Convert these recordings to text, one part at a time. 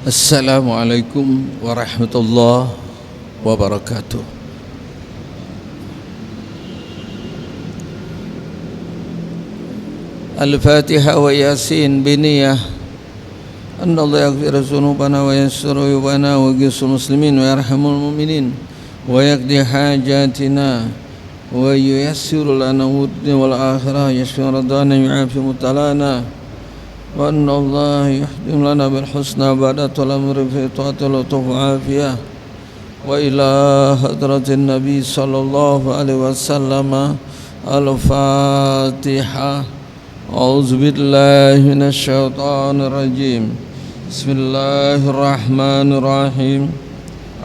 Assalamualaikum warahmatullahi wabarakatuh. Al-Fatihah wa Yasin biniyah anna Allah yaghfir dzunubana wa yassir uyubana wa yaghfir muslimin wa yarhamul mu'minin wa yaqdi hajatina wa yuyassir lana wudni wal akhirah yashfi radana yu'afi mutalana wa anna Allah yahdim lana bil husna ba'da talamri fi ta'atil tufu afiyah wa ila hadratin nabi sallallahu alaihi wasallam. Al-Fatihah. A'udzu billahi minasy syaithanir rajim. Bismillahirrahmanirrahim.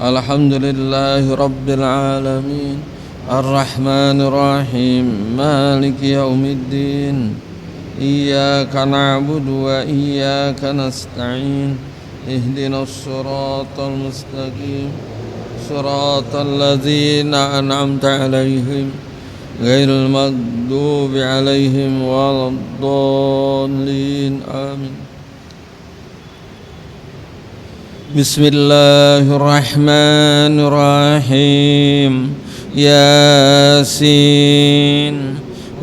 Alhamdulillahi rabbil alamin. Arrahmanir rahim. Maliki yaumiddin. Iyyaka na'budu wa iyyaka nasta'in. Ihdinas siratal mustaqim. Siratal ladzina an'amta 'alaihim ghairil maghdubi 'alaihim waladdallin. Amin. Bismillahirrahmanirrahim. Yasin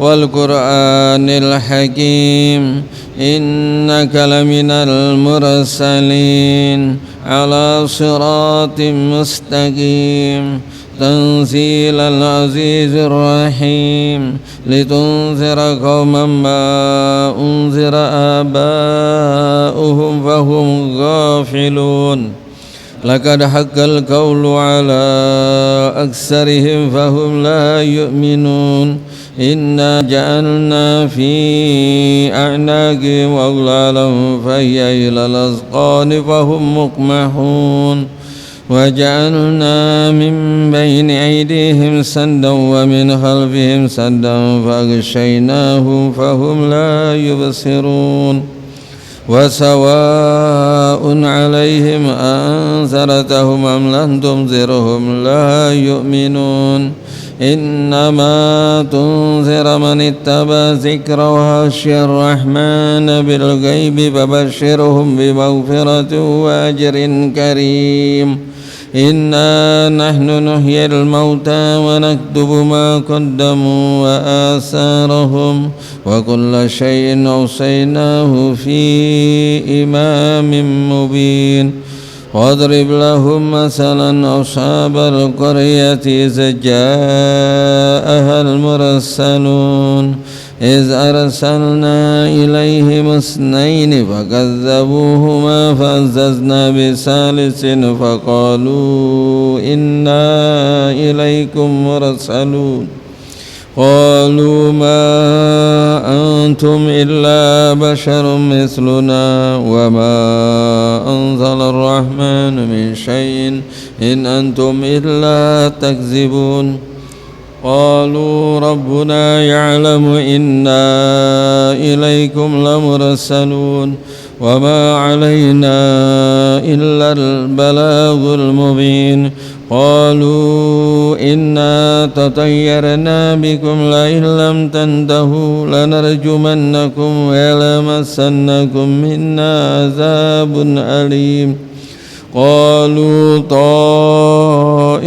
wal Qur'anil Hakim. Innaka laminal mursalin ala siratim mustaqim. Tanzilal azizir rahim. Litunzira qauman ma unzira aba'uhum fahum ghafilun. Laqad haqqal qawlu ala aksarihim fahum la yu'minun. Inna ja'alna fi a'naqihim aghlalan fahiya ilal azqani fahum muqmahun. Wa ja'alna min bayni aydihim saddan wa min khalfihim saddan faghshaynahum fahum la yubsirun. Wa sawa'un 'alaihim anzartahum am lam tunzirhum la yu'minun. Innama tunzira man ittaba dzikra wa khasyar rahmana bil ghaibi fabashshirhum bi maghfiratin wa ajrin karim. Inna nahnu nuhyil mauta wa naktubu ma qaddamu wa asarahum wa kulla shay'in awsaynahu fi imamin mubin. Wadrib lahum masalan ashabal qaryati idh ja'ahal mursalun idh arsalna ilayhim isnaini fakazzabuhuma fa'azzazna bisalisin faqalu inna ilaykum mursalun. Qalu ma antum illa basharun mithluna wa ma anzala ar-rahmanu min syai'in in antum illa takzibun. Qalu rabbuna ya'lamu inna ilaykum lamursalun wa ma 'alaina illa al-balaghul mubin. Qalu inna tatayyarna bikum la in lam tantahu lanarjumannakum wa lamassannakum minna azabun alim. Qalu ta'irukum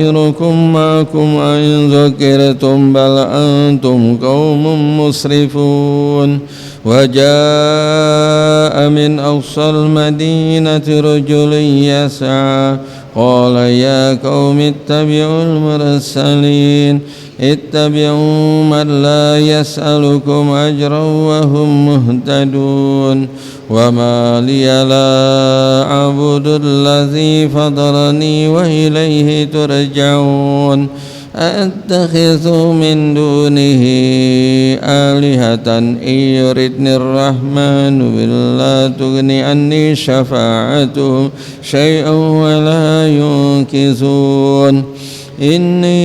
ma'akum in dzakirtum bal antum qaumun musrifun. Wa jaa'a min aqsal madinati rajulun yas'a. Qala ya qaumi ittabi'ul mursalin. Ittabi'u man la yas'alukum ajran wa hum muhtadun. Wa ma liya la a'budu alladhi fatarani wa ilayhi turja'un. Attakhidhu min dunihi alihatan in yuridni ar-rahmanu la tughni anni syafa'atuhum syai'an wa la yunkizun. Inni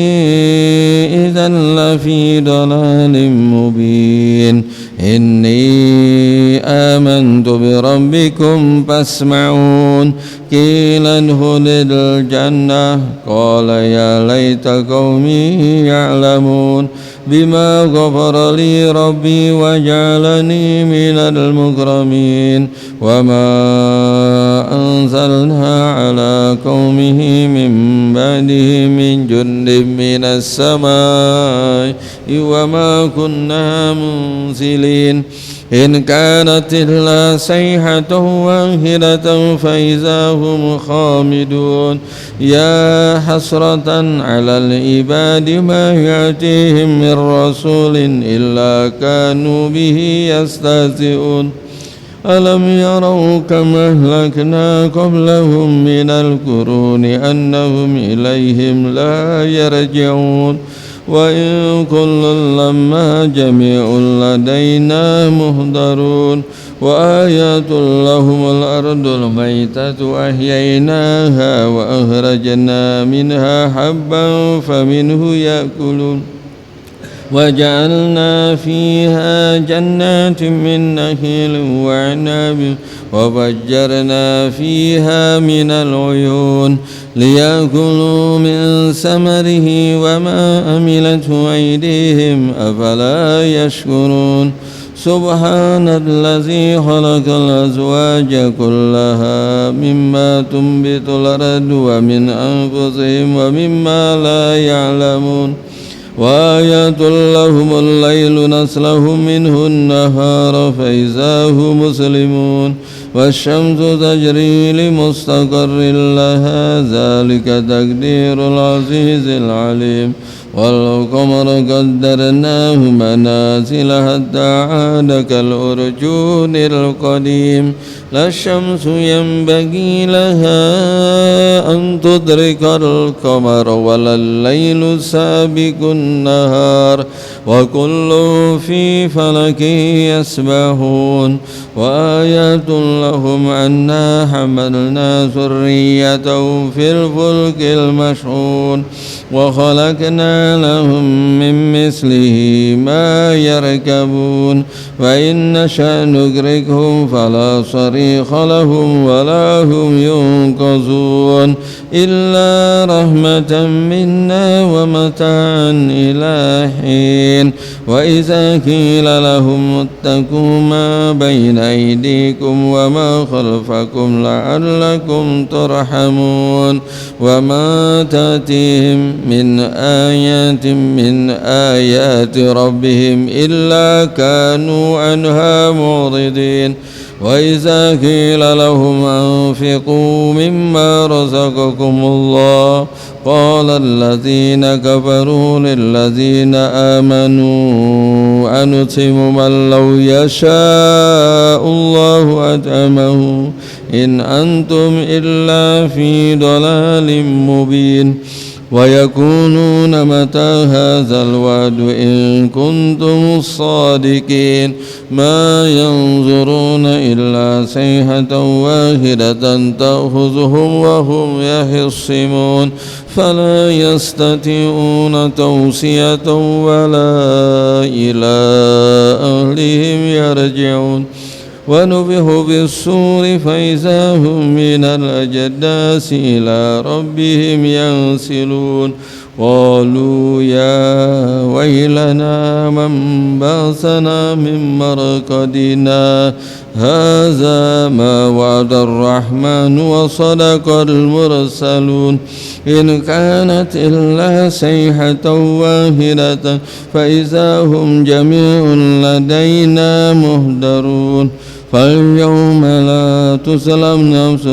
idzan lafi dalalin mubin. إني آمنت بربكم فاسمعون قيل ادخل الجنة قال يا ليت قومي يعلمون بما غفر لي ربي وجعلني من المكرمين وما أنزلنا على قومه من بعده من جند من السماء وما كنا منزلين إن كانت إلا صيحة واحدة فإذا هم خامدون يا حسرة على العباد ما يأتيهم من رسول إلا كانوا به يستهزئون ألم يروا كما أهلكنا قبلهم من القرون أنهم إليهم لا يرجعون وإن كل لما جميع لدينا مهدرون وآيات لهم الأرض الميتة أحييناها وأخرجنا منها حبا فمنه يأكلون وجعلنا فيها جنات من نخيل وعناب وفجرنا فيها من العيون ليأكلوا من ثمره وما عملته أيديهم أفلا يشكرون سبحان الذي خلق الأزواج كلها مما تنبت الأرض ومن أنفسهم ومما لا يعلمون وآيات لهم الليل نسلخ منه النهار فإذا هم مسلمون والشمس تجري لمستقر لها ذلك تقدير العزيز العليم والقمر قدرناه منازل حتى عاد كالأرجون القديم لا الشمس ينبغي لها أن تدرك القمر ولا الليل سابق النهار وكل في فلك يسبحون وآيات لهم أنا حملنا ذريته في الفلك المشحون وخلقنا لهم من مثله ما يركبون وإن نشأ نغرقهم فلا صريخ لهم ولا هم ينقذون إلا رحمة منا ومتاعا إلى حين وإذا قيل لهم اتقوا ما بين أيديكم وما خلفكم لعلكم ترحمون وما تأتيهم من آيات ربهم إلا كانوا عنها معرضين وإذا قيل لهم أنفقوا مما رزقكم الله قال الذين كفروا للذين آمنوا أنطعم من لو يشاء الله أطعمه إن أنتم إلا في ضلال مبين ويقولون متى هذا الوعد إن كنتم صادقين ما ينظرون إلا صيحة واحدة تأخذهم وهم يخصمون فلا يستطيعون توصية ولا إلى أهلهم يرجعون ونفخ بالصور فإذا هم من الأجداث إلى ربهم ينسلون قالوا يا ويلنا من بعثنا من مرقدنا هذا ما وعد الرحمن وصدق المرسلون إن كانت إلا صيحة واحدة فإذا هم جميع لدينا مهدرون فاليوم لا تظلم نفس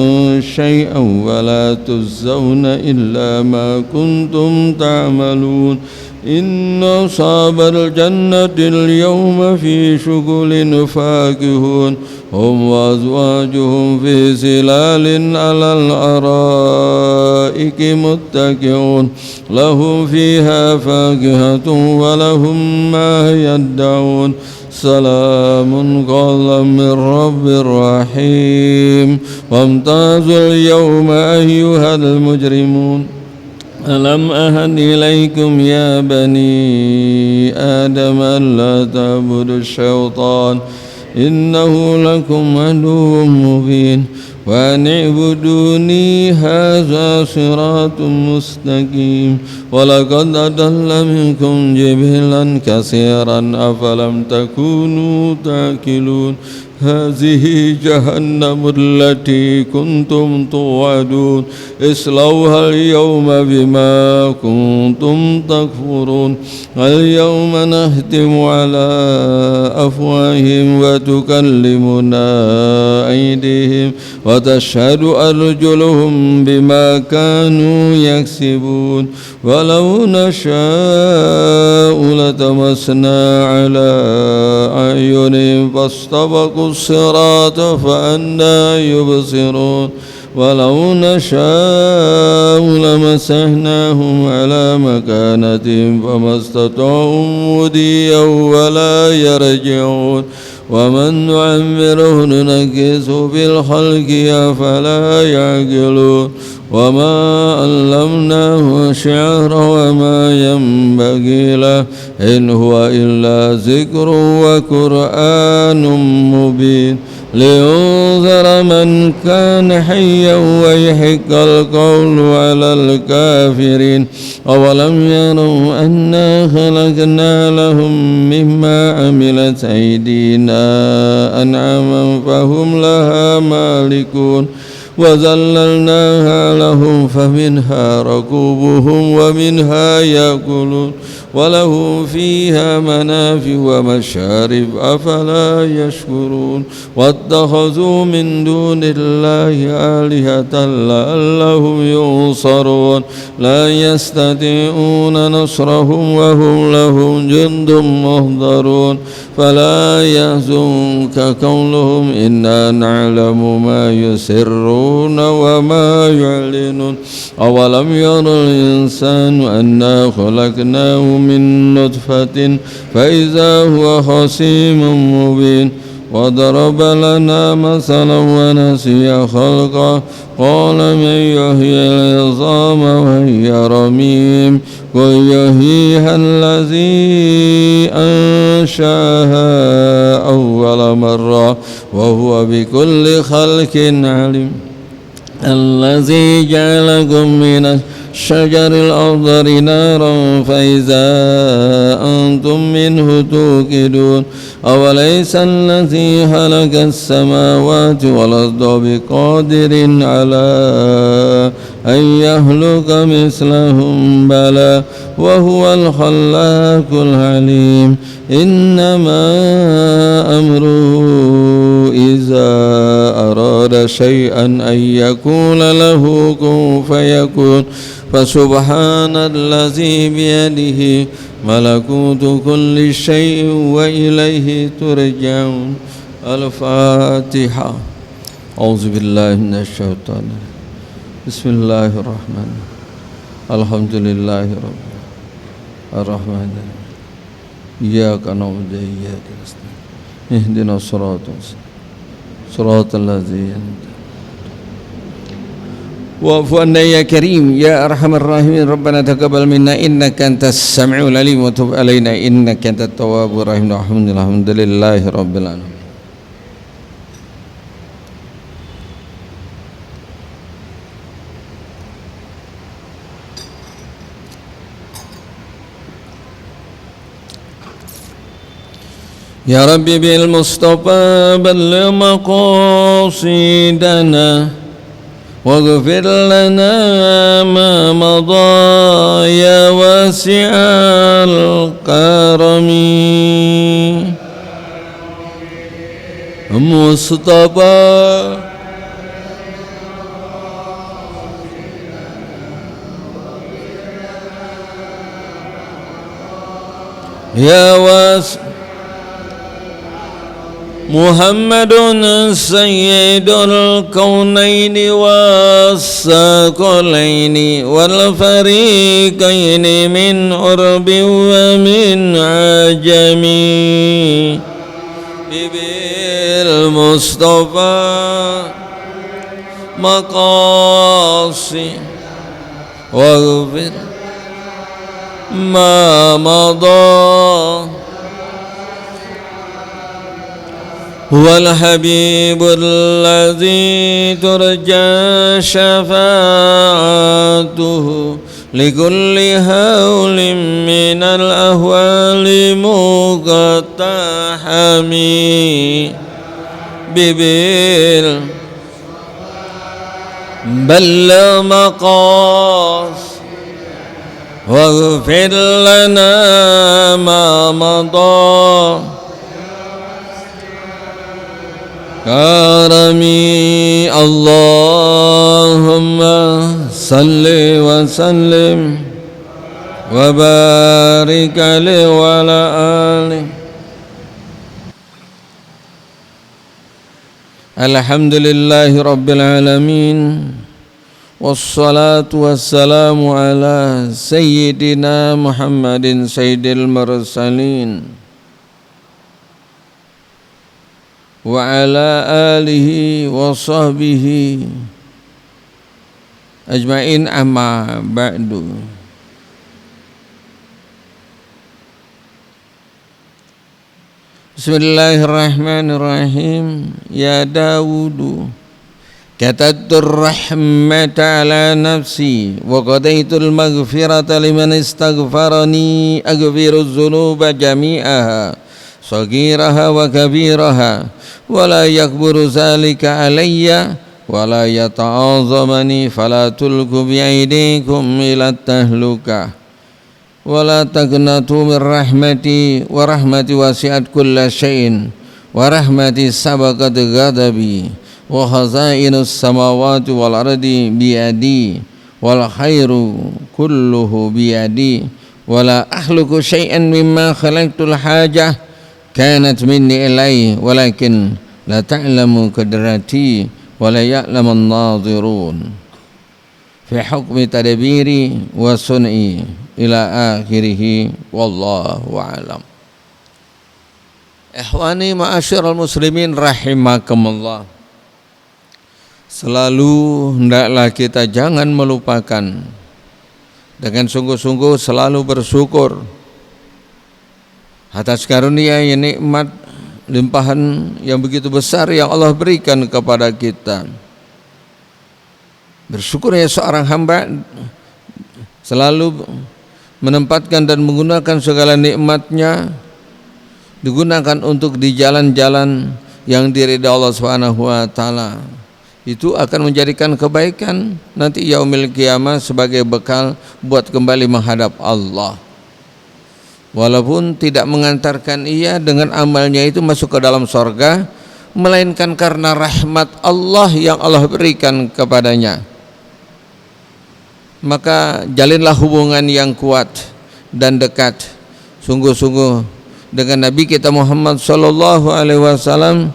شيئا ولا تجزون إلا ما كنتم تعملون إن أصحاب الجنة اليوم في شغل فاكهون هم وأزواجهم في ظلال على الأرائك متكئون لهم فيها فاكهة ولهم ما يدعون سلام قولا من رب رحيم وامتازوا اليوم أيها المجرمون ألم أهد إليكم يا بني آدم ألا تعبدوا الشيطان إنه لكم عدو مبين وأن اعبدوني هذا صراط مستقيم ولقد أضل منكم جبلا كثيرا أفلم تكونوا تعقلون هذه جهنم التي كنتم توعدون اصلوها اليوم بما كنتم تكفرون اليوم نختم على أفواههم وتكلمنا أيديهم وتشهد أرجلهم بما كانوا يكسبون ولو نشاء لتمسنا على أعينهم فاستبقوا الصراط فأنى يبصرون ولو نشاء لمسحناهم على مكانتهم فما استطاعوا مضيا ولا يرجعون ومن نعمره ننكسه في الخلق أفلا يعقلون وما علمناه الشعر وما ينبغي له إن هو إلا ذكر وقرآن مبين لينذر من كان حيا ويحق القول على الكافرين أولم يروا أنا خلقنا لهم مما عملت أيدينا أنعاما فهم لها مالكون وذللناها لهم فمنها ركوبهم ومنها يأكلون وله فيها منافع ومشارب أفلا يشكرون واتخذوا من دون الله آلهة لعلهم ينصرون لا يستطيعون نصرهم وهم لهم جند مهضرون فلا يحزنك قولهم إنا نعلم ما يسرون وما يعلنون أولم ير الإنسان أنا خلقناه من نطفة فإذا هو خصيم مبين وضرب لنا مثلا ونسي خلقه قال من يحيي العظام وهي رميم قل يحييها الذي أنشأها أول مرة وهو بكل خلق عليم الذي جعلكم من الشجر الأخضر نارا فإذا أنتم منه توقدون أوليس الذي خلق السماوات والأرض بقادر على أن يخلق مثلهم بلى وهو الخلاق العليم إنما أمره إذا أراد شيئا أن يقول له كن فيكون فسبحان الذي بيده ملكوت كل شيء وإليه ترجعون الفاتحة أعوذ بالله من الشيطان بسم الله الرحمن الحمد لله رب الرحمن إياك نعبد وإياك نستعين اهدنا الصراط صراط الذين واعف عنا يا كريم يا أرحم الراحمين ربنا تقبل منا إنك أنت السميع العليم وتب علينا إنك أنت التواب الرحيم الحمد لله رب العالمين. يا ربي بالمصطفى بلغ مقاصدنا واغفر لنا ما مضى يا واسع الكرم مصطفى يا واسع محمد سيد الكونين والثقلين والفريقين من عرب ومن عجم بالمصطفى مقاصد واغفر ما مضى هو الحبيب الذي ترجى شفاعته لكل هول من الأهوال مقتحم ببل بل مقاص واغفر لنا ما مضى كرمي اللهم صل وسلم وبارك عليه وعلى آله. Alhamdulillahi Rabbil Alamin, wassalatu wassalamu ala Sayyidina Muhammadin Sayyidil Mursalin wa ala alihi wa sahbihi ajma'in, amma ba'du. Bismillahirrahmanirrahim. Ya Dawudu katatur rahmata ala nafsi wa qadaitul maghfirata liman istaghfarani aghfiruz dzunuba jami'aha saghiraha wa kabiraha wa la yakburu zalika alayya wa la yata'azamani fala tulku bi'aidikum ila tahlukah wa la taqnatu min rahmati wa rahmati wasi'at kulla syai'in wa rahmati sabaqat ghadabi wa khazainus samawati wal ardi biyadi wal khairu kulluhu biyadi wa la akhluqu syai'an mimma khalaqtul hajah kanat minni ilai walakin la ta'lamu qadrati wa la ya'lamun nadhirun fi hukmi tadbiri wa sun'i ila akhirih wallahu a'lam. Ikhwani ma'asyiral muslimin rahimakumullah, selalu hendaklah kita jangan melupakan, dengan sungguh-sungguh selalu bersyukur atas karunia yang nikmat limpahan yang begitu besar yang Allah berikan kepada kita. Bersyukurnya seorang hamba selalu menempatkan dan menggunakan segala nikmatnya digunakan untuk di jalan-jalan yang diridhai Allah Subhanahu wa taala. Itu akan menjadikan kebaikan nanti yaumil qiyamah sebagai bekal buat kembali menghadap Allah. Walaupun tidak mengantarkan ia dengan amalnya itu masuk ke dalam sorga, melainkan karena rahmat Allah yang Allah berikan kepadanya. Maka jalinlah hubungan yang kuat dan dekat sungguh-sungguh dengan Nabi kita Muhammad sallallahu alaihi wasallam,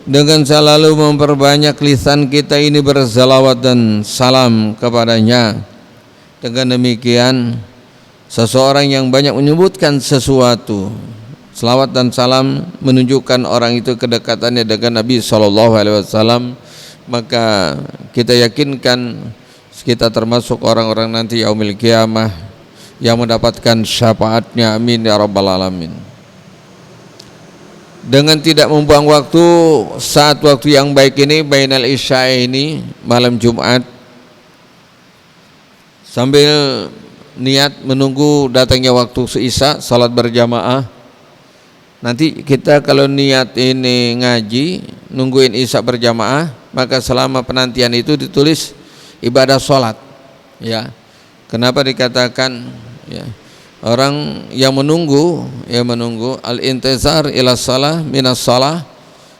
dengan selalu memperbanyak lisan kita ini bersalawat dan salam kepadanya. Dengan demikian seseorang yang banyak menyebutkan sesuatu, selawat dan salam menunjukkan orang itu kedekatannya dengan Nabi sallallahu alaihi wasallam, maka kita yakinkan kita termasuk orang-orang nanti yaumil qiyamah yang mendapatkan syafaatnya, amin ya rabbal alamin. Dengan tidak membuang waktu, saat waktu yang baik ini bainal isya ini malam Jumat, sambil niat menunggu datangnya waktu isya salat berjamaah. Nanti kita kalau niat ini ngaji nungguin isya berjamaah, maka selama penantian itu ditulis ibadah sholat, ya. Kenapa dikatakan, ya, orang yang menunggu al-intizar ila shalah minas shalah,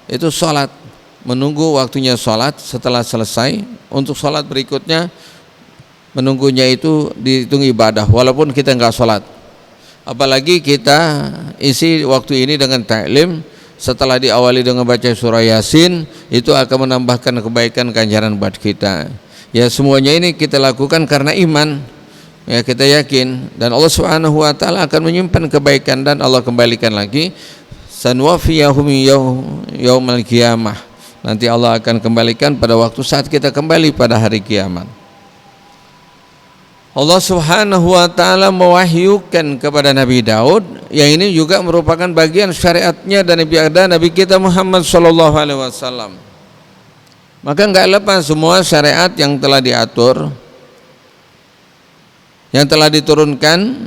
itu sholat, menunggu waktunya sholat, setelah selesai untuk sholat berikutnya menunggunya itu dihitung ibadah walaupun kita enggak sholat. Apalagi kita isi waktu ini dengan ta'lim, setelah diawali dengan baca surah Yasin, itu akan menambahkan kebaikan ganjaran buat kita. Ya, semuanya ini kita lakukan karena iman. Ya, kita yakin dan Allah Subhanahu wa taala akan menyimpan kebaikan dan Allah kembalikan lagi. Sanwafiyahum yaumal qiyamah. Nanti Allah akan kembalikan pada waktu saat kita kembali pada hari kiamat. Allah Subhanahu wa taala mewahyukan kepada Nabi Daud, yang ini juga merupakan bagian syariatnya dan ibadah Nabi kita Muhammad sallallahu alaihi wasallam. Maka enggak lepas semua syariat yang telah diatur, yang telah diturunkan,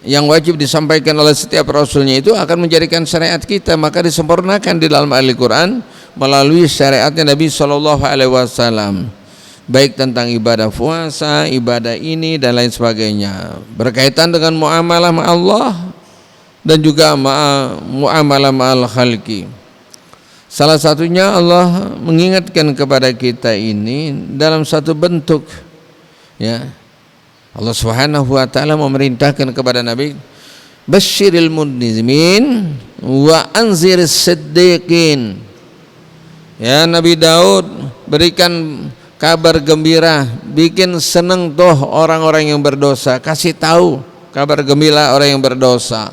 yang wajib disampaikan oleh setiap rasulnya itu akan menjadikan syariat kita, maka disempurnakan di dalam Al-Qur'an melalui syariatnya Nabi sallallahu alaihi wasallam. Baik tentang ibadah puasa, ibadah ini dan lain sebagainya, berkaitan dengan muamalah ma Allah dan juga muamalah ma'al khalqi. Salah satunya Allah mengingatkan kepada kita ini dalam satu bentuk, ya. Allah Subhanahu wa taala memerintahkan kepada Nabi, basyiril munizmin wa anziris siddiqin. Ya Nabi Daud, berikan kabar gembira, bikin seneng tuh orang-orang yang berdosa, kasih tahu kabar gembira orang yang berdosa,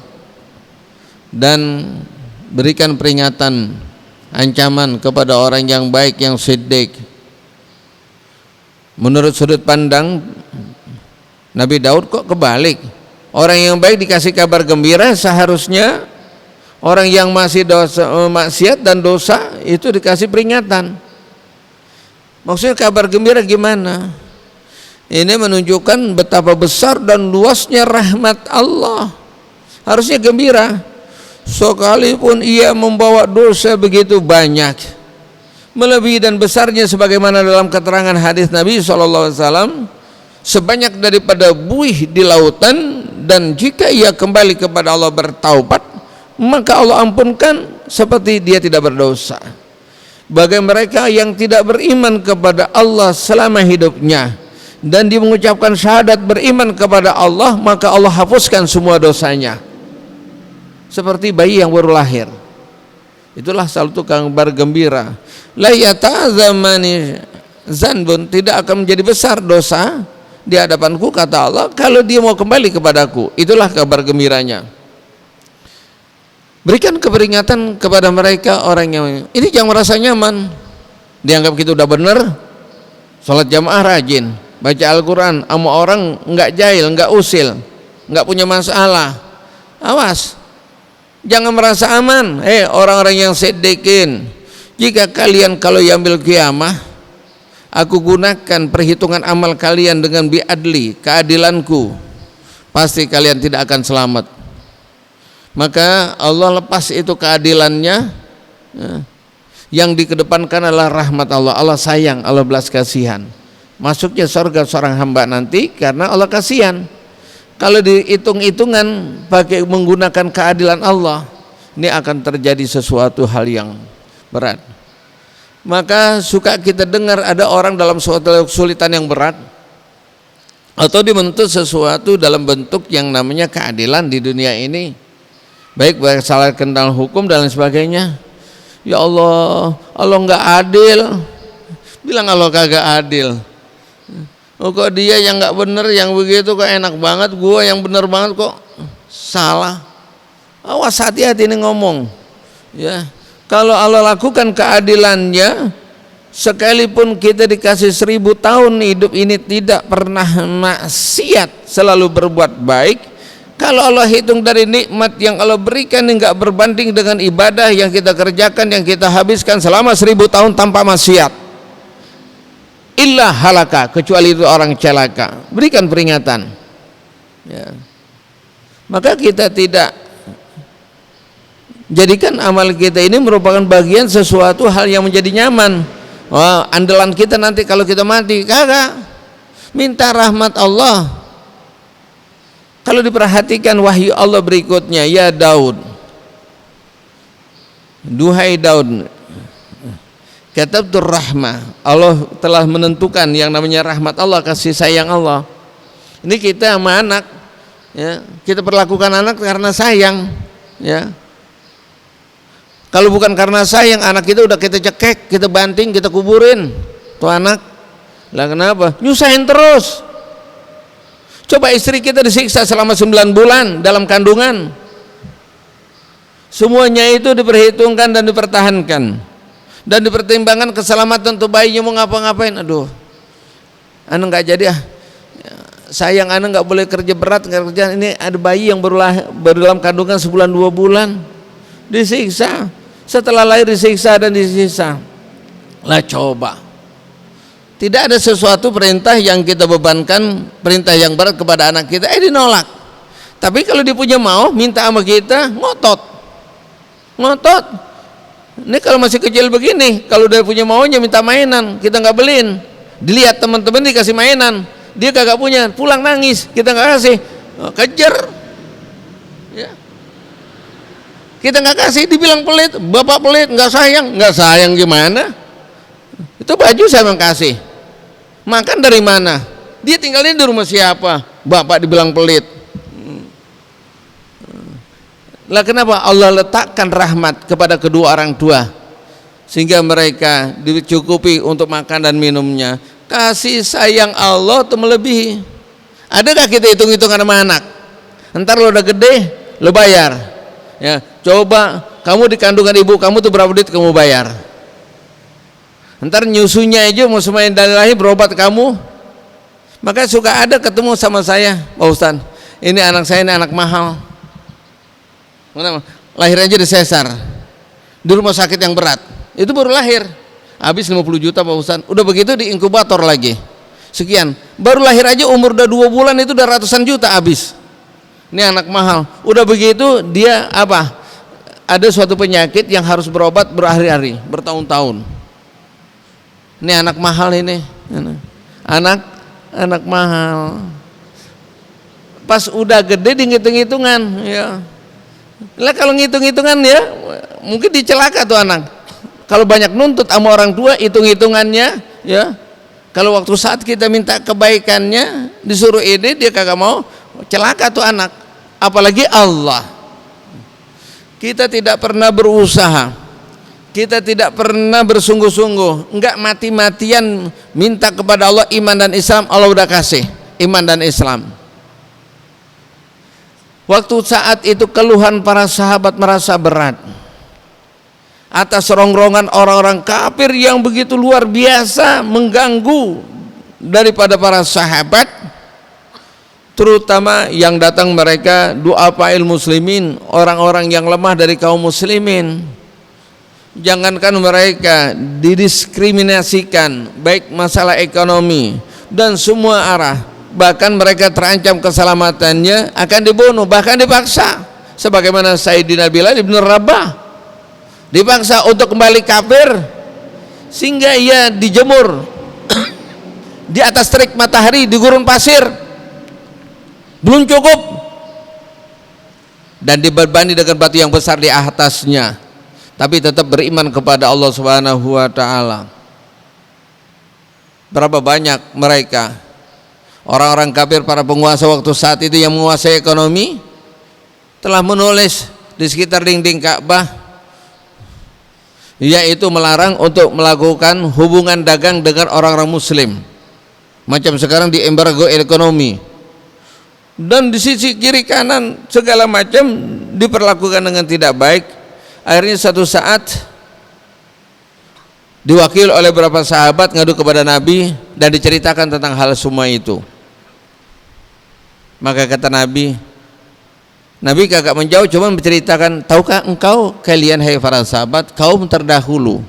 dan berikan peringatan, ancaman kepada orang yang baik, yang siddiq. Menurut sudut pandang Nabi Daud kok kebalik, orang yang baik dikasih kabar gembira, seharusnya orang yang masih dosa, maksiat dan dosa itu dikasih peringatan. Maksudnya kabar gembira gimana? Ini menunjukkan betapa besar dan luasnya rahmat Allah. Harusnya gembira. Sekalipun ia membawa dosa begitu banyak, melebihi dan besarnya sebagaimana dalam keterangan hadis Nabi SAW, sebanyak daripada buih di lautan, dan jika ia kembali kepada Allah bertaubat, maka Allah ampunkan seperti dia tidak berdosa. Bagi mereka yang tidak beriman kepada Allah selama hidupnya dan dia mengucapkan syahadat beriman kepada Allah, maka Allah hapuskan semua dosanya, seperti bayi yang baru lahir. Itulah satu kabar gembira. La yata'azamani zanbun, tidak akan menjadi besar dosa di hadapanku, kata Allah, kalau dia mau kembali kepadaku. Itulah kabar gembiranya. Berikan keperingatan kepada mereka orang yang ini jangan merasa nyaman, dianggap kita udah bener, sholat jamaah rajin, baca Al-Quran, sama orang nggak jahil, nggak usil, nggak punya masalah. Awas, jangan merasa aman. Orang-orang yang siddiqin, jika kalian kalau ambil kiamah, aku gunakan perhitungan amal kalian dengan biadli, keadilanku, pasti kalian tidak akan selamat. Maka Allah lepas itu keadilannya, ya. Yang dikedepankan adalah rahmat Allah. Allah sayang, Allah belas kasihan. Masuknya surga seorang hamba nanti karena Allah kasihan. Kalau dihitung-hitungan pakai menggunakan keadilan Allah, ini akan terjadi sesuatu hal yang berat. Maka suka kita dengar ada orang dalam suatu kesulitan yang berat, atau dibentuk sesuatu dalam bentuk yang namanya keadilan di dunia ini, baik salah kenal hukum dan lain sebagainya. Ya Allah, Allah nggak adil. Bilang Allah kagak adil. Oh, kok dia yang nggak bener, yang begitu kok enak banget, gua yang bener banget kok salah. Awas, hati-hati ini ngomong. Ya, kalau Allah lakukan keadilannya, sekalipun kita dikasih 1000 tahun hidup ini tidak pernah maksiat, selalu berbuat baik, kalau Allah hitung dari nikmat yang Allah berikan yang nggak berbanding dengan ibadah yang kita kerjakan, yang kita habiskan selama 1000 tahun tanpa maksiat, illa halaka, kecuali itu orang celaka. Berikan peringatan, ya. Maka kita tidak jadikan amal kita ini merupakan bagian sesuatu hal yang menjadi nyaman. Wah, andalan kita nanti kalau kita mati, kagak. Minta rahmat Allah. Kalau diperhatikan wahyu Allah berikutnya, ya Daud, duhai Daud, katabtur rahmah, Allah telah menentukan yang namanya rahmat Allah, kasih sayang Allah. Ini kita sama anak, ya, kita perlakukan anak karena sayang, ya. Kalau bukan karena sayang, anak kita udah kita cekek, kita banting, kita kuburin tuh anak. Lah kenapa? Nyusahin terus. Coba istri kita disiksa selama 9 bulan dalam kandungan. Semuanya itu diperhitungkan dan dipertahankan, dan dipertimbangkan keselamatan untuk bayinya mau ngapa-ngapain. Aduh, anu nggak jadi sayang anak nggak boleh kerja berat, kerja ini ada bayi yang baru dalam kandungan sebulan 2 bulan disiksa, setelah lahir disiksa dan disiksa. Lah coba, tidak ada sesuatu perintah yang kita bebankan, perintah yang berat kepada anak kita dinolak. Tapi kalau dia punya mau minta sama kita, ngotot. Ini kalau masih kecil begini, kalau dia punya maunya minta mainan, kita nggak beliin. Dilihat teman-teman dikasih mainan, dia kagak punya, pulang nangis, kita nggak kasih, kejar. Ya. Kita nggak kasih, dibilang pelit, bapak pelit, nggak sayang gimana? Itu baju saya memang kasih, makan dari mana? Dia tinggalnya di rumah siapa? Bapak dibilang pelit. Lah kenapa Allah letakkan rahmat kepada kedua orang tua sehingga mereka dicukupi untuk makan dan minumnya? Kasih sayang Allah itu melebihi. Adakah kita hitung-hitungan sama anak? Ntar lo udah gede, lo bayar. Ya, coba kamu di kandungan ibu kamu tuh berapa duit kamu bayar? Ntar nyusunya aja mau semain dari lahir berobat kamu. Maka suka ada ketemu sama saya, Pak Ustaz, ini anak saya ini anak mahal. Lahir aja di sesar, di rumah sakit yang berat, itu baru lahir habis 50 juta Pak Ustaz. Udah begitu di inkubator lagi sekian, baru lahir aja umur udah 2 bulan itu udah ratusan juta habis. Ini anak mahal. Udah begitu dia apa, ada suatu penyakit yang harus berobat berhari-hari, bertahun-tahun. Ini anak mahal, ini anak mahal. Pas udah gede di ngitung-ngitungan ya. Lah kalau ngitung-hitungan ya mungkin dicelaka tuh anak. Kalau banyak nuntut sama orang tua, hitung-hitungannya ya. Kalau waktu saat kita minta kebaikannya disuruh ini dia kagak mau, celaka tuh anak. Apalagi Allah. Kita tidak pernah berusaha, kita tidak pernah bersungguh-sungguh, enggak mati-matian minta kepada Allah iman dan Islam, Allah udah kasih iman dan Islam. Waktu saat itu keluhan para sahabat merasa berat atas rongrongan orang-orang kafir yang begitu luar biasa mengganggu daripada para sahabat, terutama yang datang mereka du'afail muslimin, orang-orang yang lemah dari kaum muslimin. Jangankan mereka didiskriminasikan baik masalah ekonomi dan semua arah, bahkan mereka terancam keselamatannya akan dibunuh, bahkan dipaksa, sebagaimana Sayyidina Bilal ibn Rabah dipaksa untuk kembali kafir sehingga ia dijemur di atas terik matahari di gurun pasir, belum cukup, dan dibebani dengan batu yang besar di atasnya, tapi tetap beriman kepada Allah Subhanahu wa taala. Berapa banyak mereka orang-orang kafir, para penguasa waktu saat itu yang menguasai ekonomi, telah menulis di sekitar dinding Ka'bah, yaitu melarang untuk melakukan hubungan dagang dengan orang-orang muslim, macam sekarang di embargo ekonomi, dan di sisi kiri kanan segala macam diperlakukan dengan tidak baik. Akhirnya satu saat diwakil oleh beberapa sahabat ngadu kepada Nabi dan diceritakan tentang hal semua itu. Maka kata Nabi kagak menjauh, cuma menceritakan, tahukah engkau kalian hai para sahabat, kaum terdahulu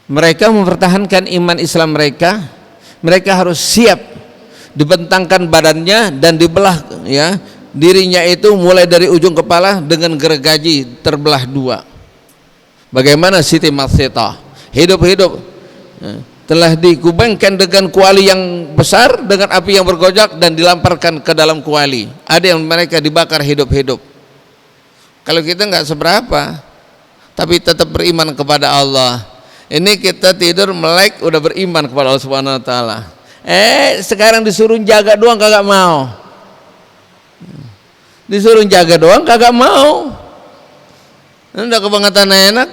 mereka mempertahankan iman Islam mereka, mereka harus siap dibentangkan badannya dan dibelah ya dirinya itu mulai dari ujung kepala dengan gergaji terbelah dua. Bagaimana Siti Masita hidup-hidup telah dikubengkan dengan kuali yang besar dengan api yang bergojak dan dilamparkan ke dalam kuali. Ada yang mereka dibakar hidup-hidup. Kalau kita nggak seberapa, tapi tetap beriman kepada Allah. Ini kita tidur melek udah beriman kepada Allah Subhanahu wa taala. Sekarang disuruh jaga doang kagak mau. Disuruh jaga doang kagak mau. Udah kebangetan enak.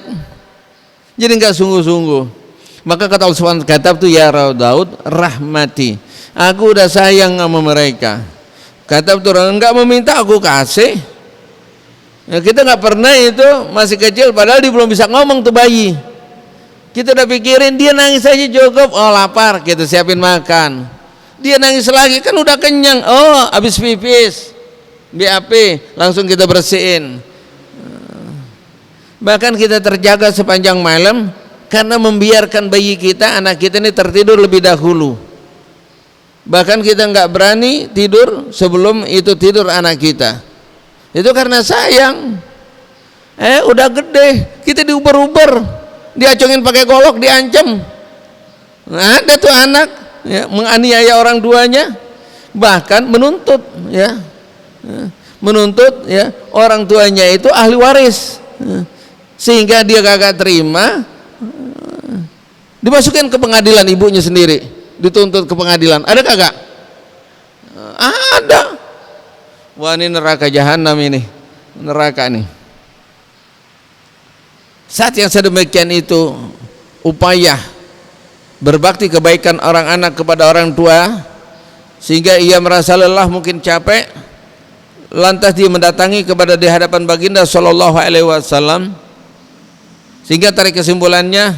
Jadi nggak sungguh-sungguh. Maka kata Allah Subhanahu kata tuh ya Daud rahmati, aku udah sayang sama mereka. Kata tuh enggak meminta aku kasih. Ya, kita nggak pernah itu masih kecil padahal dia belum bisa ngomong tuh bayi. Kita udah pikirin dia nangis aja cukup, oh lapar kita siapin makan. Dia nangis lagi, kan udah kenyang. Oh, habis pipis, BAP, langsung kita bersihin. Bahkan kita terjaga sepanjang malam karena membiarkan bayi kita, anak kita ini tertidur lebih dahulu. Bahkan kita nggak berani tidur sebelum itu tidur anak kita. Itu karena sayang. Udah gede, kita diuber-uber, diacungin pakai golok, diancam. Nah, ada tuh anak ya, menganiaya orang tuanya, bahkan menuntut ya, menuntut ya orang tuanya itu ahli waris, sehingga dia kagak terima, dimasukin ke pengadilan ibunya sendiri, dituntut ke pengadilan. Ada kagak? Ada. Wah, ini neraka jahanam ini, neraka nih. Saat yang sedemikian itu upaya berbakti kebaikan orang anak kepada orang tua, sehingga ia merasa lelah, mungkin capek, lantas dia mendatangi kepada di hadapan baginda sallallahu alaihi wasallam, sehingga tarik kesimpulannya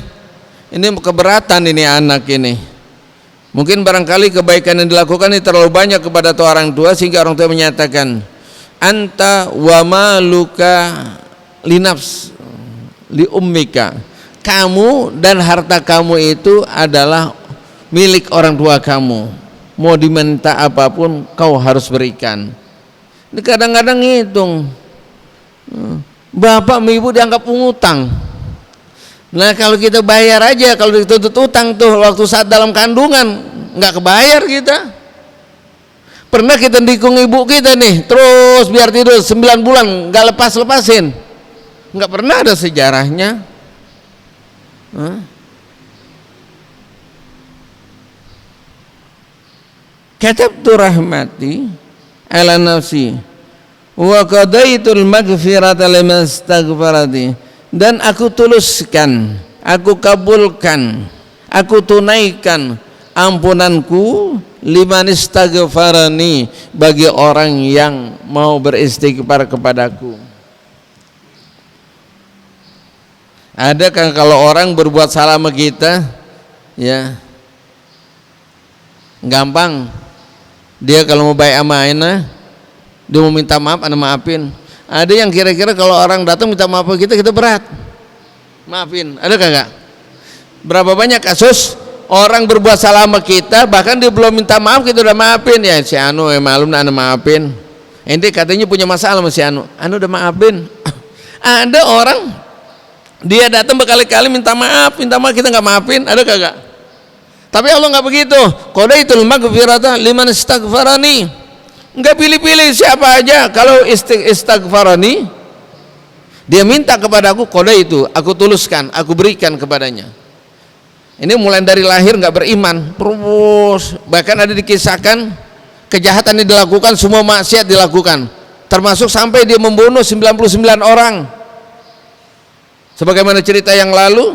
ini keberatan ini anak ini. Mungkin barangkali kebaikan yang dilakukan ini terlalu banyak kepada orang tua, sehingga orang tua menyatakan anta wa maluka linafs li ummika, kamu dan harta kamu itu adalah milik orang tua kamu, mau diminta apapun kau harus berikan. Ini kadang-kadang ngitung, bapak ibu dianggap pengutang. Nah kalau kita bayar aja, kalau dituntut utang tuh waktu saat dalam kandungan nggak kebayar kita. Pernah kita nikung ibu kita nih, terus biar tidur 9 bulan nggak lepasin, nggak pernah ada sejarahnya. Katabtu rahmati ala nafsi wa qadaitul maghfirata liman istaghfarati, dan aku tuluskan, aku kabulkan, aku tunaikan ampunanku liman istaghfarani, bagi orang yang mau beristighfar kepadaku. Ada kan kalau orang berbuat salah sama kita ya gampang, dia kalau mau baik sama ana, dia mau minta maaf, ana maafin. Ada yang kira-kira kalau orang datang minta maaf ke kita berat, maafin. Ada kagak? Berapa banyak kasus orang berbuat salah sama kita, bahkan dia belum minta maaf kita udah maafin. Ya si anu malum ana maafin, ente katanya punya masalah sama si anu udah maafin. Ada orang dia datang berkali-kali minta maaf kita nggak maafin. Ada kagak? Tapi Allah nggak begitu. Qadaitul maghfirata liman istaghfarani, nggak pilih-pilih siapa aja. Kalau istaghfarani, dia minta kepadaku, qadaitu, aku tuluskan, aku berikan kepadanya. Ini mulai dari lahir nggak beriman terus, bahkan ada dikisahkan kejahatan yang dilakukan, semua maksiat dilakukan, termasuk sampai dia membunuh 99 orang sebagaimana cerita yang lalu,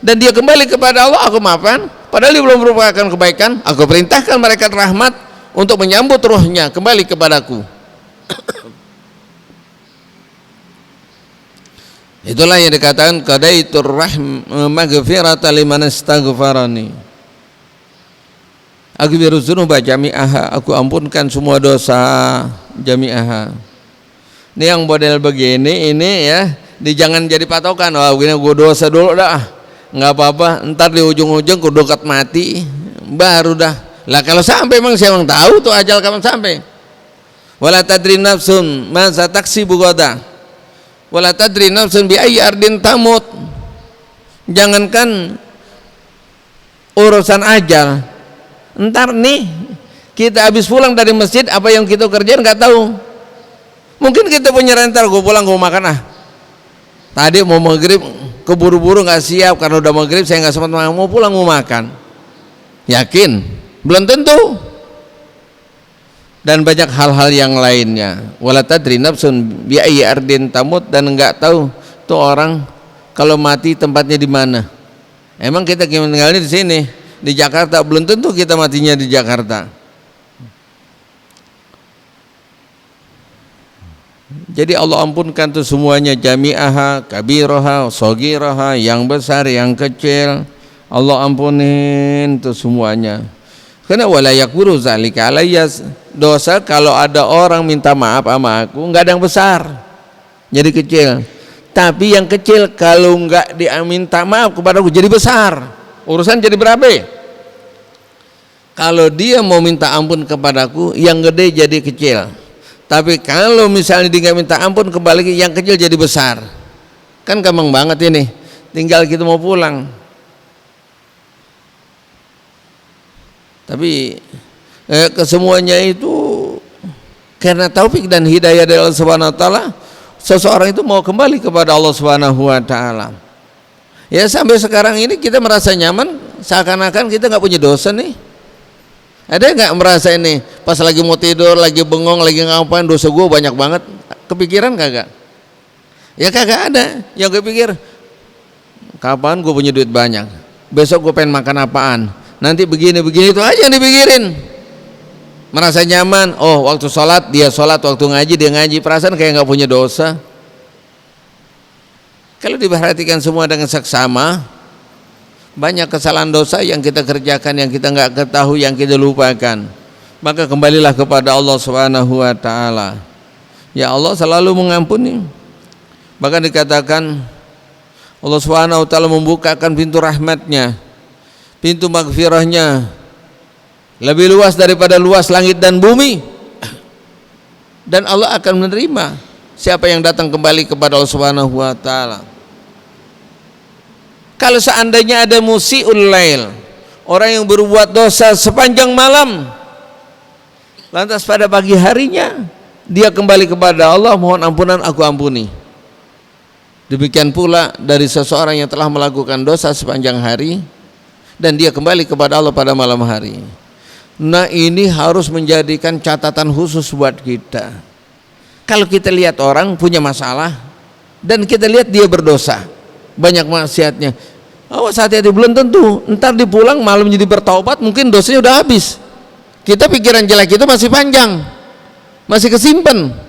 dan dia kembali kepada Allah, aku maafkan, padahal dia belum merupakan kebaikan, aku perintahkan malaikat rahmat untuk menyambut ruhnya kembali kepadaku. Itulah yang dikatakan qadaitur maghfirata liman istaghfarani, aghfiru dzunuba jami'aha, aku ampunkan semua dosa jami'aha. Ini yang model begini ini ya, jangan jadi patokan, wah gini gue dosa dulu dah, nggak apa-apa, ntar di ujung-ujung kudukat mati baru dah. Lah kalau sampai emang siapa yang tahu tuh ajal kapan sampai. Wala tadri nafsun ma sataksibu ghadan, wala tadri nafsun bi ayyi ardin tamut. Jangankan urusan ajal, ntar nih kita habis pulang dari masjid, apa yang kita kerjain nggak tahu. Mungkin kita punya rental, gue pulang gue makan tadi mau maghrib keburu-buru nggak siap karena udah maghrib, saya nggak sempat makan, mau pulang mau makan. Yakin? Belum tentu. Dan banyak hal-hal yang lainnya. Wala tadri nafsun bi ayyi ardin tamut, dan nggak tahu tuh orang kalau mati tempatnya di mana. Emang kita tinggalnya di sini di Jakarta, belum tentu kita matinya di Jakarta. Jadi Allah ampunkan tuh semuanya, jami'aha, kabiraha, shogiraha, yang besar, yang kecil, Allah ampunin tuh semuanya. Karena wala yakburu zalika alayya, dosa kalau ada orang minta maaf sama aku nggak ada yang besar, jadi kecil. Tapi yang kecil kalau nggak dia minta maaf kepada aku jadi besar. Urusan jadi berapa? Kalau dia mau minta ampun kepadaku, yang gede jadi kecil. Tapi kalau misalnya dia nggak minta ampun, kembali yang kecil jadi besar. Kan gampang banget ini. Tinggal kita mau pulang. Tapi kesemuanya itu karena taufik dan hidayah dari Allah Subhanahu wa taala, seseorang itu mau kembali kepada Allah Subhanahu wa taala. Ya sampai sekarang ini kita merasa nyaman seakan-akan kita nggak punya dosa nih. Ada nggak merasa ini pas lagi mau tidur, lagi bengong, lagi ngapain, dosa gue banyak banget? Kepikiran kagak? Ya kagak ada. Yang kepikir kapan gue punya duit banyak, besok gue pengen makan apaan, nanti begini-begini, itu aja yang dipikirin. Merasa nyaman, oh waktu sholat dia sholat, waktu ngaji dia ngaji, perasaan kayak nggak punya dosa. Kalau diperhatikan semua dengan seksama, banyak kesalahan dosa yang kita kerjakan, yang kita nggak ketahui, yang kita lupakan. Maka kembalilah kepada Allah Subhanahu wa taala. Ya Allah selalu mengampuni. Bahkan dikatakan Allah Subhanahu wa taala membukakan pintu rahmatnya, pintu maghfirahnya lebih luas daripada luas langit dan bumi. Dan Allah akan menerima siapa yang datang kembali kepada Allah Subhanahu wa taala. Kalau seandainya ada musiul lail, orang yang berbuat dosa sepanjang malam, lantas pada pagi harinya dia kembali kepada Allah, mohon ampunan, aku ampuni. Demikian pula dari seseorang yang telah melakukan dosa sepanjang hari dan dia kembali kepada Allah pada malam hari. Nah ini harus menjadikan catatan khusus buat kita. Kalau kita lihat orang punya masalah dan kita lihat dia berdosa, banyak maksiatnya, awas hati-hati, belum tentu ntar dipulang malam jadi bertaubat, mungkin dosanya udah habis. Kita pikiran jelek itu masih panjang, masih kesimpan.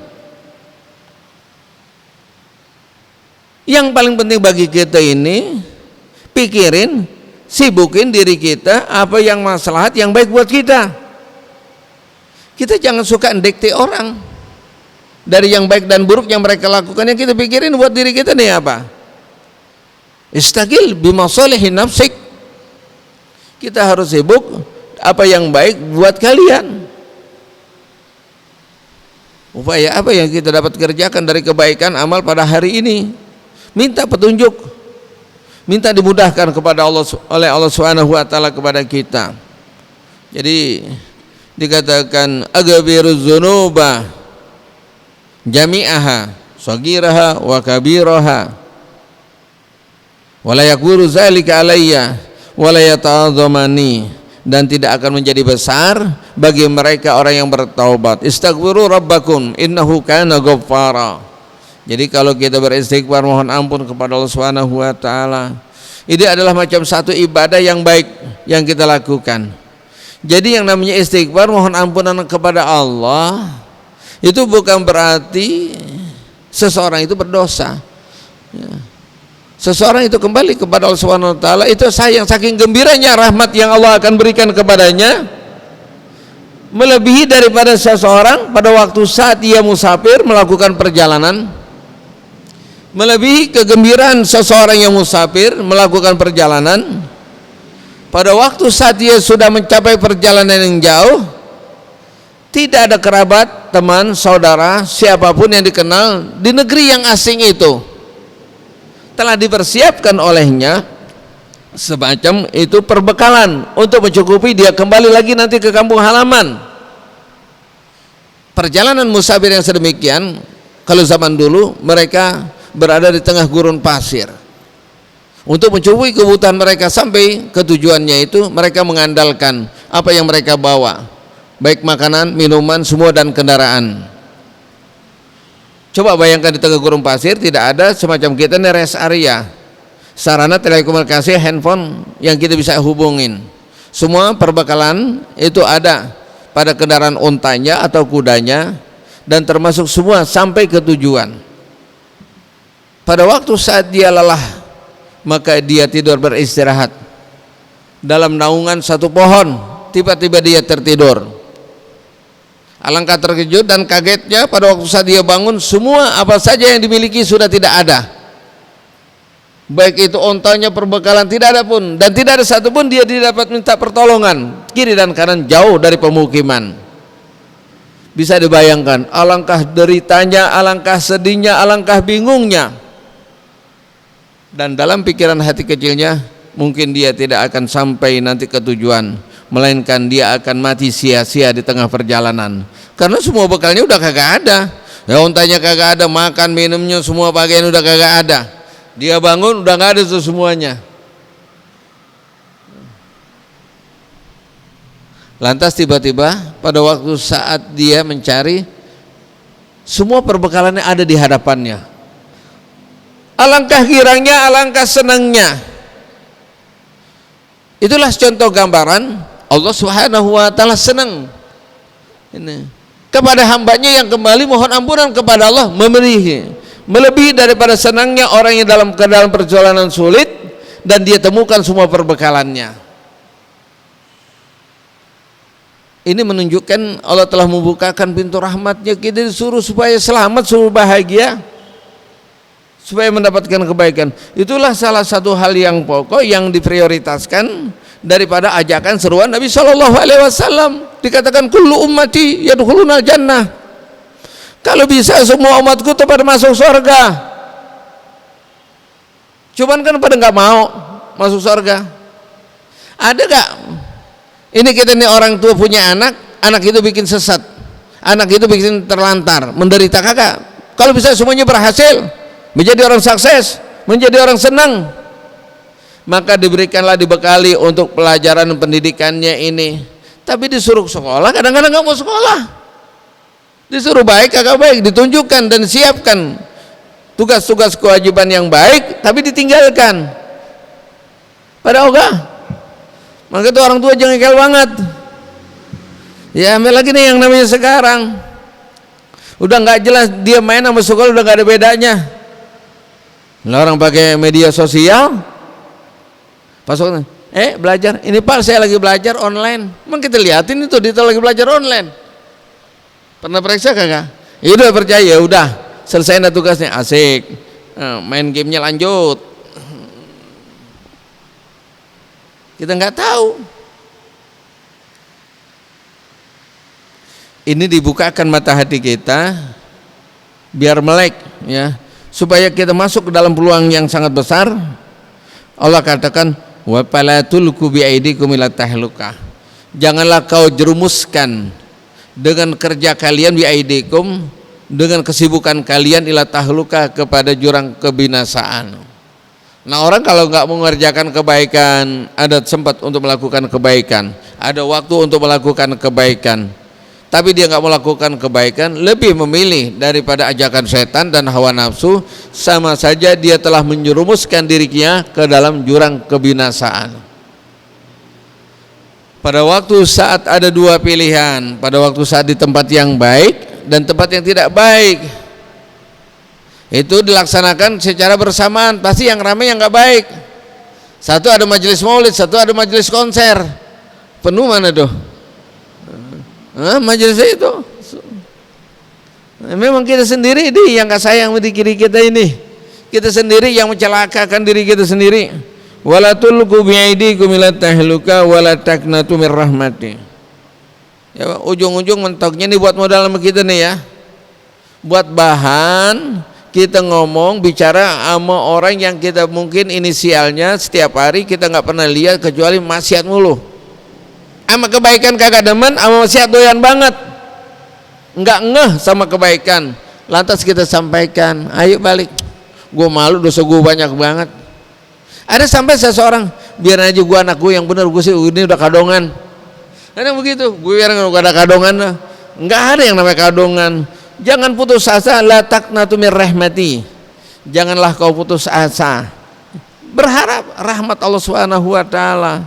Yang paling penting bagi kita ini pikirin, sibukin diri kita apa yang maslahat, yang baik buat kita. Kita jangan suka mendikte orang dari yang baik dan buruk yang mereka lakukan. Yang kita pikirin buat diri kita nih apa? Istagil bimasalihin nafsik. Kita harus sibuk apa yang baik buat kalian. Upaya apa yang kita dapat kerjakan dari kebaikan amal pada hari ini? Minta petunjuk, minta dimudahkan kepada Allah, oleh Allah Subhanahu wa taala kepada kita. Jadi dikatakan agabiruz dzunuba jami'aha saghiraha wa kabiraha wala yakburu zalika alayya wala yata'adzamani, dan tidak akan menjadi besar bagi mereka orang yang bertaubat. Istaghfiru rabbakum innahu kana ghaffara. Jadi kalau kita beristighfar mohon ampun kepada Allah Subhanahu wa taala, ini adalah macam satu ibadah yang baik yang kita lakukan. Jadi yang namanya istighfar, mohon ampunan kepada Allah, itu bukan berarti seseorang itu berdosa. Seseorang itu kembali kepada Allah Subhanahu wa taala, itu sayang, saking gembiranya rahmat yang Allah akan berikan kepadanya, melebihi daripada seseorang pada waktu saat ia musafir melakukan perjalanan, melebihi kegembiraan seseorang yang musafir melakukan perjalanan pada waktu saat dia sudah mencapai perjalanan yang jauh. Tidak ada kerabat, teman, saudara, siapapun yang dikenal di negeri yang asing itu, telah dipersiapkan olehnya semacam itu perbekalan untuk mencukupi dia kembali lagi nanti ke kampung halaman. Perjalanan musafir yang sedemikian, kalau zaman dulu mereka berada di tengah gurun pasir. Untuk mencukupi kebutuhan mereka sampai ke tujuannya itu, mereka mengandalkan apa yang mereka bawa, baik makanan, minuman, semua, dan kendaraan. Coba bayangkan di tengah gurun pasir tidak ada semacam kita nih rest area, sarana telekomunikasi, handphone yang kita bisa hubungin. Semua perbekalan itu ada pada kendaraan untanya atau kudanya, dan termasuk semua sampai ke tujuan. Pada waktu saat dia lelah, maka dia tidur beristirahat dalam naungan satu pohon, tiba-tiba dia tertidur. Alangkah terkejut dan kagetnya pada waktu saat dia bangun, semua apa saja yang dimiliki sudah tidak ada. Baik itu ontanya, perbekalan, tidak ada pun, dan tidak ada satupun dia dapat minta pertolongan. Kiri dan kanan jauh dari pemukiman. Bisa dibayangkan alangkah deritanya, alangkah sedihnya, alangkah bingungnya. Dan dalam pikiran hati kecilnya, mungkin dia tidak akan sampai nanti ke tujuan, melainkan dia akan mati sia-sia di tengah perjalanan. Karena semua bekalnya udah kagak ada. Ya, ontanya kagak ada, makan minumnya semua pakaian udah kagak ada. Dia bangun udah nggak ada itu semuanya. Lantas tiba-tiba pada waktu saat dia mencari, semua perbekalannya ada di hadapannya. Alangkah girangnya, alangkah senangnya. Itulah contoh gambaran Allah Subhanahu wa taala senang ini kepada hambanya yang kembali mohon ampunan kepada Allah, melebihi daripada senangnya orang yang dalam perjalanan sulit dan dia temukan semua perbekalannya. Ini menunjukkan Allah telah membukakan pintu rahmatnya, kita disuruh supaya selamat, suruh bahagia, supaya mendapatkan kebaikan. Itulah salah satu hal yang pokok yang diprioritaskan daripada ajakan seruan Nabi Shallallahu Alaihi Wasallam. Dikatakan kullu ummati yadkhulunal jannah. Kalau bisa semua umatku pada masuk surga. Cuman kan pada nggak mau masuk surga. Ada gak? Ini kita nih orang tua punya anak itu bikin sesat, anak itu bikin terlantar, menderita, kagak. Kalau bisa semuanya berhasil, menjadi orang sukses, menjadi orang senang, maka diberikanlah, dibekali untuk pelajaran pendidikannya ini. Tapi disuruh sekolah, kadang-kadang nggak mau sekolah. Disuruh baik, kagak baik, ditunjukkan dan siapkan tugas-tugas kewajiban yang baik, tapi ditinggalkan. Pada ogah. Maka itu orang tua jengkel banget. Ya ambil lagi nih yang namanya sekarang, udah nggak jelas, dia main sama sekolah udah nggak ada bedanya. Lah orang pakai media sosial, pasok belajar, ini Pak saya lagi belajar online. Emang kita liatin itu dia lagi belajar online. Pernah periksa kagak? Ya udah percaya, ya udah selesai tugasnya, asik, main gamenya lanjut. Kita nggak tahu. Ini dibukakan mata hati kita biar melek, ya, supaya kita masuk ke dalam peluang yang sangat besar. Allah katakan wa fala tulqu bi aidikum ila tahluka. Janganlah kau jerumuskan dengan kerja kalian bi aidikum, dengan kesibukan kalian ila tahluka, kepada jurang kebinasaan. Nah orang kalau nggak mengerjakan kebaikan, ada sempat untuk melakukan kebaikan, ada waktu untuk melakukan kebaikan, tapi dia nggak melakukan kebaikan, lebih memilih daripada ajakan setan dan hawa nafsu, sama saja dia telah menjerumuskan dirinya ke dalam jurang kebinasaan. Pada waktu saat ada dua pilihan, pada waktu saat di tempat yang baik dan tempat yang tidak baik, itu dilaksanakan secara bersamaan, pasti yang ramai yang nggak baik. Satu ada majelis maulid, satu ada majelis konser, penuh mana tuh? Majelis itu. Memang kita sendiri yang nggak sayang di kiri kita ini, kita sendiri yang mencelakakan diri kita sendiri. Wala tulqu bi'aidikum ila tahluka wala taqnatu mir rahmati. Ya, ujung-ujung mentoknya nih buat modal sama kita nih ya, buat bahan kita ngomong bicara sama orang yang kita mungkin inisialnya setiap hari kita nggak pernah lihat kecuali maksiat mulu. Sama kebaikan kagak demen, sama maksiat doyan banget, nggak ngeh sama kebaikan. Lantas kita sampaikan, ayo balik, gue malu, dosa gue banyak banget. Ada sampai seseorang, biar aja gue anak gue yang bener, gue sih ini udah kadongan. Ada begitu, gue biar nggak ada kadongan, nggak ada yang namanya kadongan. Jangan putus asa, la taqnatu mir rahmati. Janganlah kau putus asa, berharap rahmat Allah Subhanahu wa taala.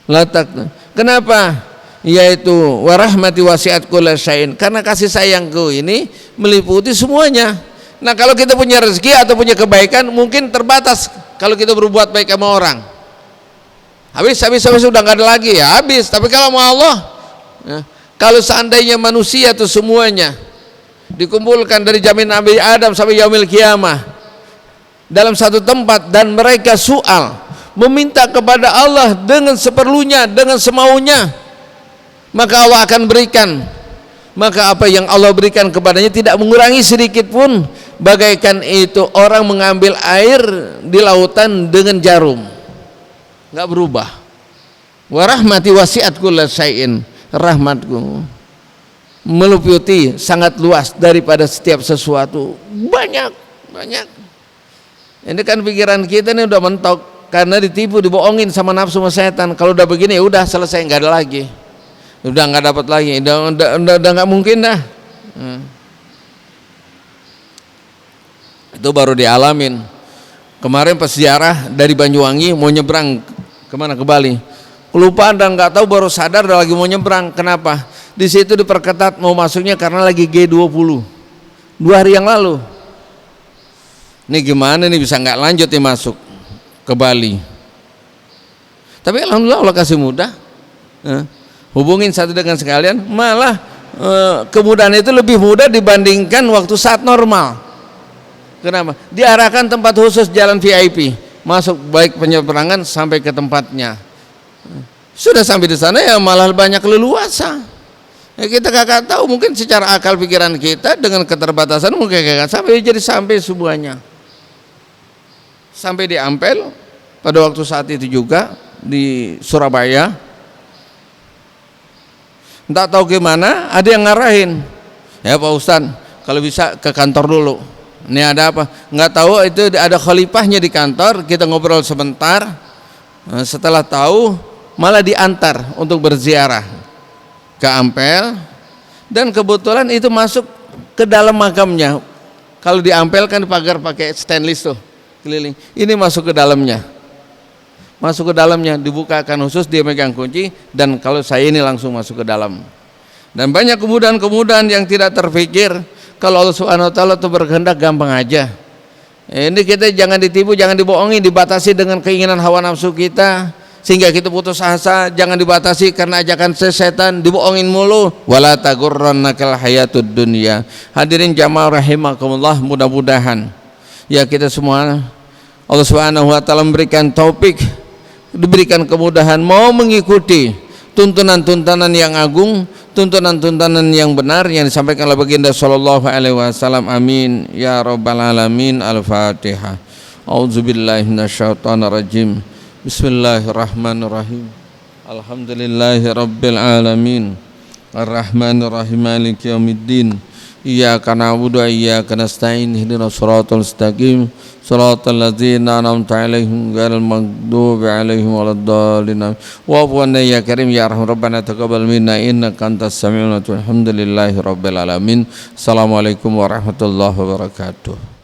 La taqna. Kenapa? Yaitu wa rahmati wasi'at kulla syai'in. Karena kasih sayangku ini meliputi semuanya. Nah, kalau kita punya rezeki atau punya kebaikan mungkin terbatas kalau kita berbuat baik sama orang. Habis udah nggak ada lagi ya habis. Tapi kalau mau Allah, ya, kalau seandainya manusia itu semuanya dikumpulkan dari zaman Nabi Adam sampai yaumil kiamah dalam satu tempat dan mereka soal meminta kepada Allah dengan seperlunya, dengan semaunya, maka Allah akan berikan. Maka apa yang Allah berikan kepadanya tidak mengurangi sedikit pun, bagaikan itu orang mengambil air di lautan dengan jarum, nggak berubah. Wa rahmati wasi'at kulla syai'in, rahmatku meliputi sangat luas daripada setiap sesuatu. Banyak. Ini kan pikiran kita ini udah mentok karena ditipu, dibohongin sama nafsu sama setan. Kalau udah begini ya udah selesai, nggak ada lagi, udah nggak dapat lagi, udah nggak mungkin dah. Itu baru dialamin. Kemarin pas ziarah dari Banyuwangi mau nyebrang kemana, ke Bali, kelupaan dan nggak tahu, baru sadar udah lagi mau nyebrang. Kenapa? Di situ diperketat mau masuknya karena lagi G20 2 hari yang lalu. Ini gimana nih bisa nggak lanjut nih masuk ke Bali? Tapi alhamdulillah Allah kasih mudah. Hubungin satu dengan sekalian, malah kemudahan itu lebih mudah dibandingkan waktu saat normal. Kenapa? Diarahkan tempat khusus, jalan VIP, masuk baik penyeberangan sampai ke tempatnya. Sudah sampai di sana ya malah banyak leluasa. Ya kita kakak tahu, mungkin secara akal pikiran kita dengan keterbatasan mungkin kakak sampai semuanya. Sampai di Ampel pada waktu saat itu juga di Surabaya, entah tahu gimana ada yang ngarahin, ya Pak Ustadz kalau bisa ke kantor dulu, ini ada apa nggak tahu, itu ada khalifahnya di kantor, kita ngobrol sebentar. Setelah tahu malah diantar untuk berziarah ke Ampel, dan kebetulan itu masuk ke dalam makamnya. Kalau di Ampel kan pagar pakai stainless tuh keliling, ini masuk ke dalamnya, dibukakan khusus, dia megang kunci, dan kalau saya ini langsung masuk ke dalam. Dan banyak kemudahan yang tidak terpikir. Kalau Allah Subhanahu wa taala itu berkehendak gampang aja. Ini kita jangan ditipu, jangan dibohongi, dibatasi dengan keinginan hawa nafsu kita sehingga kita putus asa. Jangan dibatasi karena ajakan setan, dibohongin mulu. Wala tagurrannakal hayatud dunya. Hadirin jamaah rahimakumullah, mudah-mudahan ya kita semua Allah Subhanahu wa taala memberikan taufik, diberikan kemudahan mau mengikuti tuntunan-tuntunan yang agung, tuntunan-tuntunan yang benar yang disampaikan oleh baginda sallallahu alaihi wasallam. Amin ya rabbal alamin. Al-Fatihah. A'udzubillahi minasyaitonir rajim. Bismillahirrahmanirrahim. Alhamdulillahirabbil alamin. Arrahmanir rahim, maliki yaumiddin. Iyyaka na'budu wa iyyaka nasta'in. Ihdinas siratal mustaqim. Siratal ladzina an'amta 'alaihim ghairil maghdubi 'alaihim waladdallin. Wa'fu 'anna ya karim ya arhamar rabbana taqabbal minna innaka antas samiul 'alim. Alhamdulillahirabbil alamin. Assalamualaikum warahmatullahi wabarakatuh.